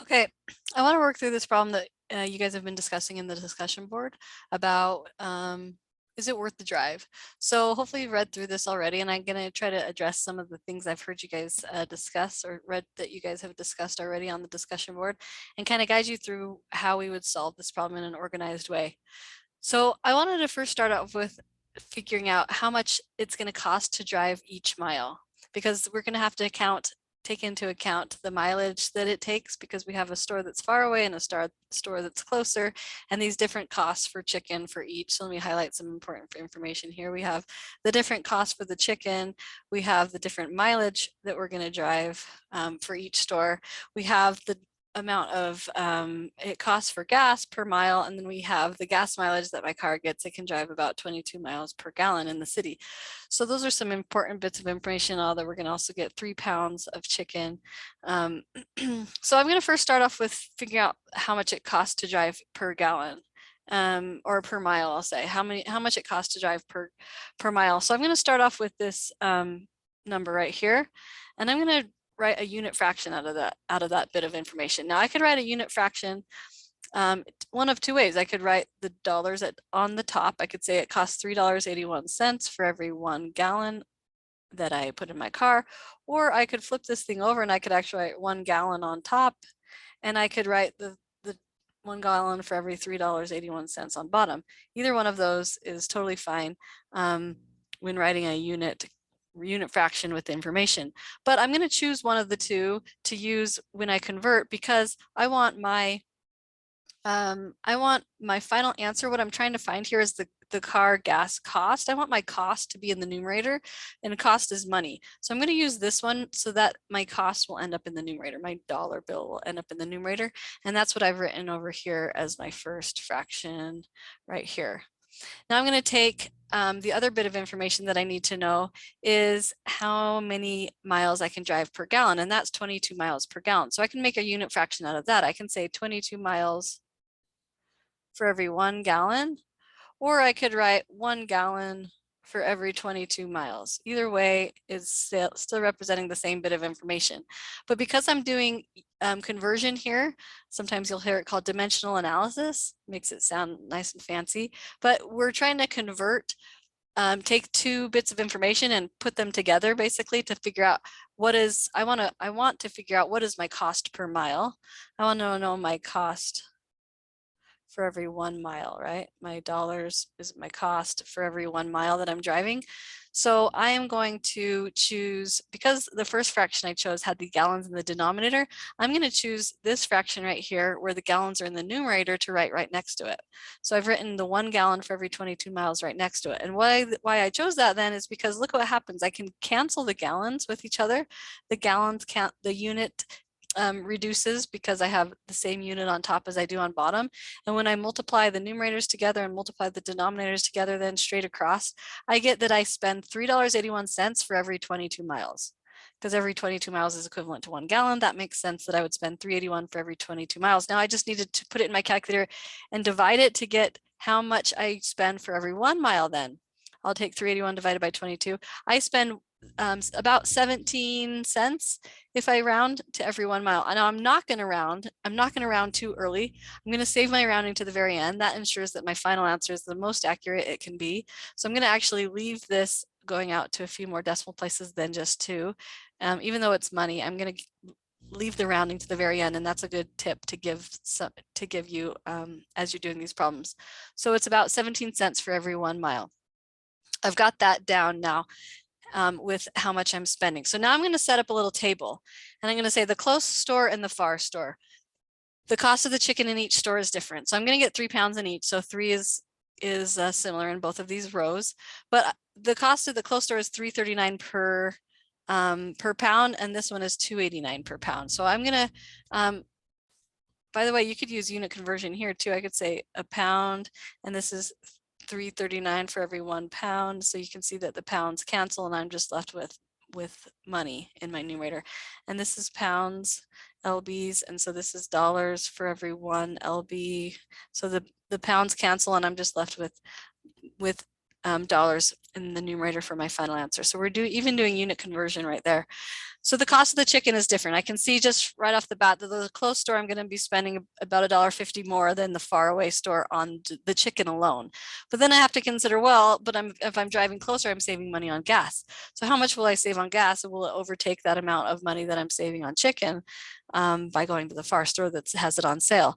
Okay, I want to work through this problem that you guys have been discussing in the discussion board about is it worth the drive? So hopefully you've read through this already, and I'm going to try to address some of the things I've heard you guys discuss or read that you guys have discussed already on the discussion board and kind of guide you through how we would solve this problem in an organized way. So I wanted to first start off with figuring out how much it's going to cost to drive each mile, because we're going to have to take into account the mileage that it takes, because we have a store that's far away and a store that's closer, and these different costs for chicken for each. So let me highlight some important information here. We have the different costs for the chicken. We have the different mileage that we're going to drive for each store. We have the amount of it costs for gas per mile, and then we have the gas mileage that my car gets. It can drive about 22 miles per gallon in the city. So those are some important bits of information. That we're going to also get 3 pounds of chicken. So I'm going to first start off with figuring out how much it costs to drive per gallon. Or per mile, I'll say how much it costs to drive per mile. So I'm going to start off with this number right here, and I'm going to write a unit fraction out of that bit of information. Now I could write a unit fraction one of two ways. I could write the dollars on the top. I could say it costs $3.81 for every 1 gallon that I put in my car, or I could flip this thing over and I could actually write 1 gallon on top, and I could write the 1 gallon for every $3.81 on bottom. Either one of those is totally fine when writing a unit fraction with information, but I'm going to choose one of the two to use when I convert, because I want my final answer. What I'm trying to find here is the car gas cost. I want my cost to be in the numerator, and cost is money. So I'm going to use this one so that my cost will end up in the numerator. My dollar bill will end up in the numerator, and that's what I've written over here as my first fraction right here. Now I'm going to take the other bit of information that I need to know is how many miles I can drive per gallon, and that's 22 miles per gallon. So I can make a unit fraction out of that. I can say 22 miles for every 1 gallon, or I could write 1 gallon for every 22 miles. Either way is still representing the same bit of information. But because I'm doing conversion here, sometimes you'll hear it called dimensional analysis, makes it sound nice and fancy, but we're trying to convert, take two bits of information and put them together basically to figure out what is, I want to figure out what is my cost per mile. I want to know my cost for every 1 mile, right? My dollars is my cost for every 1 mile that I'm driving. So I am going to choose, because the first fraction I chose had the gallons in the denominator, I'm going to choose this fraction right here where the gallons are in the numerator to write right next to it. So I've written the 1 gallon for every 22 miles right next to it. And why I chose that then is because look what happens. I can cancel the gallons with each other. The gallons can't, the unit reduces because I have the same unit on top as I do on bottom. And when I multiply the numerators together and multiply the denominators together, then straight across, I get that I spend $3.81 for every 22 miles. Because every 22 miles is equivalent to 1 gallon. That makes sense that I would spend $3.81 for every 22 miles. Now I just needed to put it in my calculator and divide it to get how much I spend for every 1 mile then. I'll take 381 divided by 22. I spend about 17 cents if I round to every 1 mile. I know I'm not going to round too early. I'm going to save my rounding to the very end. That ensures that my final answer is the most accurate it can be. So I'm going to actually leave this going out to a few more decimal places than just 2. Even though it's money, I'm going to leave the rounding to the very end, and that's a good tip to give you as you're doing these problems. So it's about 17 cents for every 1 mile. I've got that down now. With how much I'm spending. So now I'm going to set up a little table, and I'm going to say the close store and the far store. The cost of the chicken in each store is different. So I'm going to get 3 pounds in each. So 3 is similar in both of these rows, but the cost of the close store is $3.39 per pound, and this one is $2.89 per pound. So I'm going to, by the way, you could use unit conversion here too. I could say a pound, and this is $3.39 for every 1 pound. So you can see that the pounds cancel, and I'm just left with money in my numerator. And this is pounds, lbs, and so this is dollars for every 1 lb. So the pounds cancel, and I'm just left with dollars in the numerator for my final answer. So we're even doing unit conversion right there. So the cost of the chicken is different. I can see just right off the bat that the close store, I'm going to be spending about $1.50 more than the far away store on the chicken alone. But then I have to consider, well, but if I'm driving closer, I'm saving money on gas. So how much will I save on gas? And will it overtake that amount of money that I'm saving on chicken by going to the far store that has it on sale?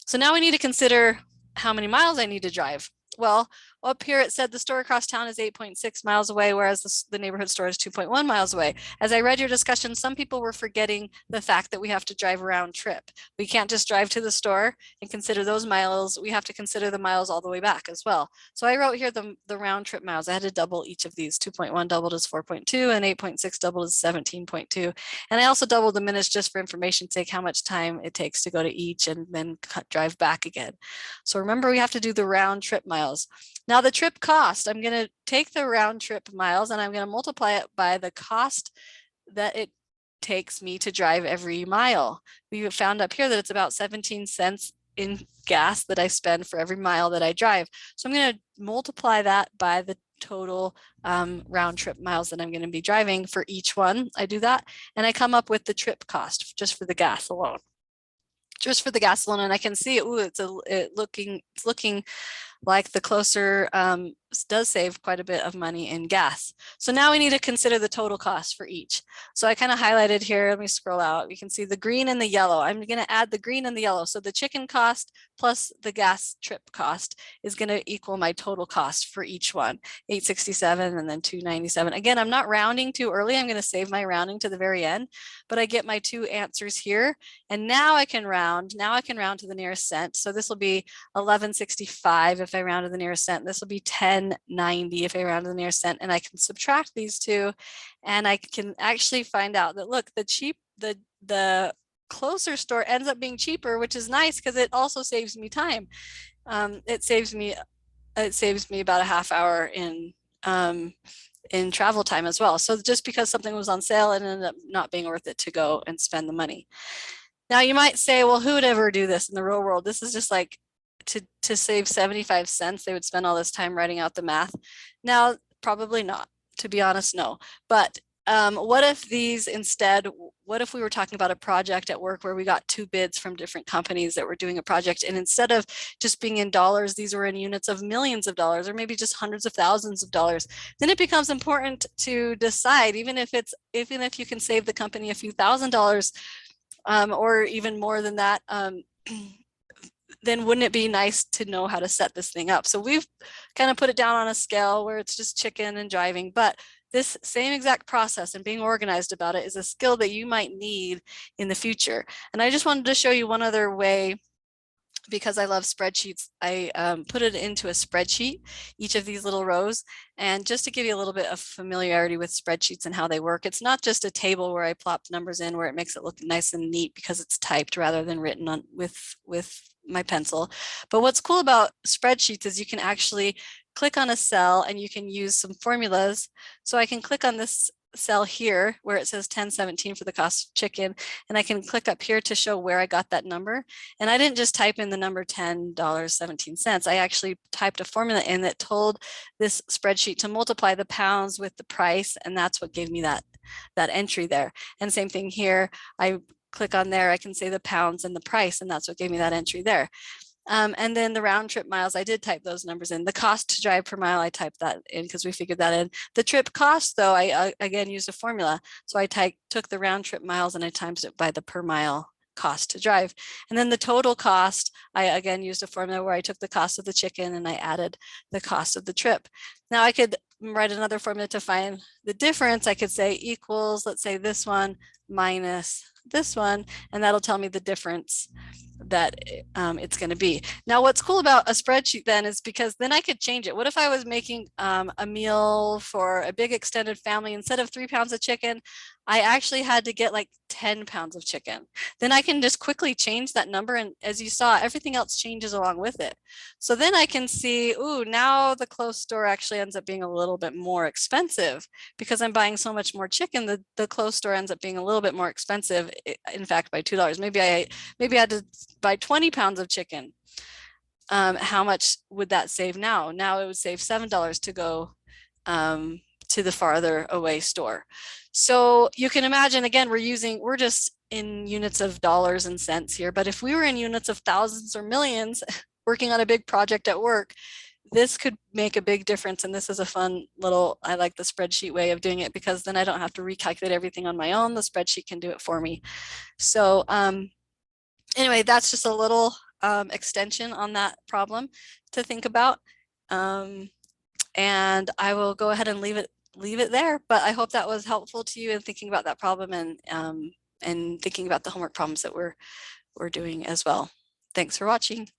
So now we need to consider how many miles I need to drive. Well, up here it said the store across town is 8.6 miles away, whereas the neighborhood store is 2.1 miles away. As I read your discussion, some people were forgetting the fact that we have to drive a round trip. We can't just drive to the store and consider those miles. We have to consider the miles all the way back as well. So I wrote here the round trip miles. I had to double each of these. 2.1 doubled is 4.2 and 8.6 doubled is 17.2. And I also doubled the minutes just for information's sake, how much time it takes to go to each and then drive back again. So remember, we have to do the round trip miles. Now the trip cost, I'm going to take the round trip miles and I'm going to multiply it by the cost that it takes me to drive every mile. We found up here that it's about 17 cents in gas that I spend for every mile that I drive. So I'm going to multiply that by the total round trip miles that I'm going to be driving for each one. I do that and I come up with the trip cost just for the gas alone. Just for the gas alone, and I can see, ooh, it's looking like the closer does save quite a bit of money in gas. So now we need to consider the total cost for each. So I kind of highlighted here, let me scroll out. You can see the green and the yellow. I'm going to add the green and the yellow. So the chicken cost plus the gas trip cost is going to equal my total cost for each one, 867 and then 297. Again, I'm not rounding too early. I'm going to save my rounding to the very end, but I get my two answers here. And now I can round. Now I can round to the nearest cent. So this will be 1165 if I round to the nearest cent. This will be 1090 if I round to the nearest cent. And I can subtract these two and I can actually find out that, look, the closer store ends up being cheaper, which is nice because it also saves me time. It saves me about a half hour in travel time as well. So just because something was on sale, it ended up not being worth it to go and spend the money. Now you might say, well, who would ever do this in the real world? This is just like to save 75 cents. They would spend all this time writing out the math. Now, probably not, to be honest, no. But what if these instead, what if we were talking about a project at work where we got two bids from different companies that were doing a project, and instead of just being in dollars, these were in units of millions of dollars or maybe just hundreds of thousands of dollars? Then it becomes important to decide, even if you can save the company a few $1,000s or even more than that, then wouldn't it be nice to know how to set this thing up? So we've kind of put it down on a scale where it's just chicken and driving, but this same exact process and being organized about it is a skill that you might need in the future. And I just wanted to show you one other way, because I love spreadsheets. I put it into a spreadsheet, each of these little rows. And just to give you a little bit of familiarity with spreadsheets and how they work, it's not just a table where I plop numbers in where it makes it look nice and neat because it's typed rather than written on with my pencil. But what's cool about spreadsheets is you can actually click on a cell and you can use some formulas. So I can click on this cell here where it says 1017 for the cost of chicken, and I can click up here to show where I got that number. And I didn't just type in the number $10.17. I actually typed a formula in that told this spreadsheet to multiply the pounds with the price, and that's what gave me that entry there. And same thing here, I click on there, I can say the pounds and the price, and that's what gave me that entry there. And then the round trip miles, I did type those numbers in. The cost to drive per mile, I typed that in because we figured that in. The trip cost, though, I again used a formula. So I took the round trip miles and I times it by the per mile cost to drive. And then the total cost, I again used a formula where I took the cost of the chicken and I added the cost of the trip. Now I could write another formula to find the difference. I could say equals, let's say this one minus this one, and that'll tell me the difference that it's going to be. Now what's cool about a spreadsheet then is because then I could change it. What if I was making a meal for a big extended family? Instead of 3 pounds of chicken, I actually had to get like 10 pounds of chicken. Then I can just quickly change that number, and as you saw, everything else changes along with it. So then I can see, ooh, now the close store actually ends up being a little bit more expensive because I'm buying so much more chicken. The close store ends up being a little bit more expensive, in fact, by $2. Maybe I had to buy 20 pounds of chicken. how much would that save now? Now it would save $7 to go to the farther away store. So you can imagine, again, we're just in units of dollars and cents here, but if we were in units of thousands or millions working on a big project at work, this could make a big difference. And this is a fun little, I like the spreadsheet way of doing it, because then I don't have to recalculate everything on my own. The spreadsheet can do it for me. So anyway, that's just a little extension on that problem to think about. And I will go ahead and leave it there, but I hope that was helpful to you in thinking about that problem and thinking about the homework problems that we're doing as well. Thanks for watching.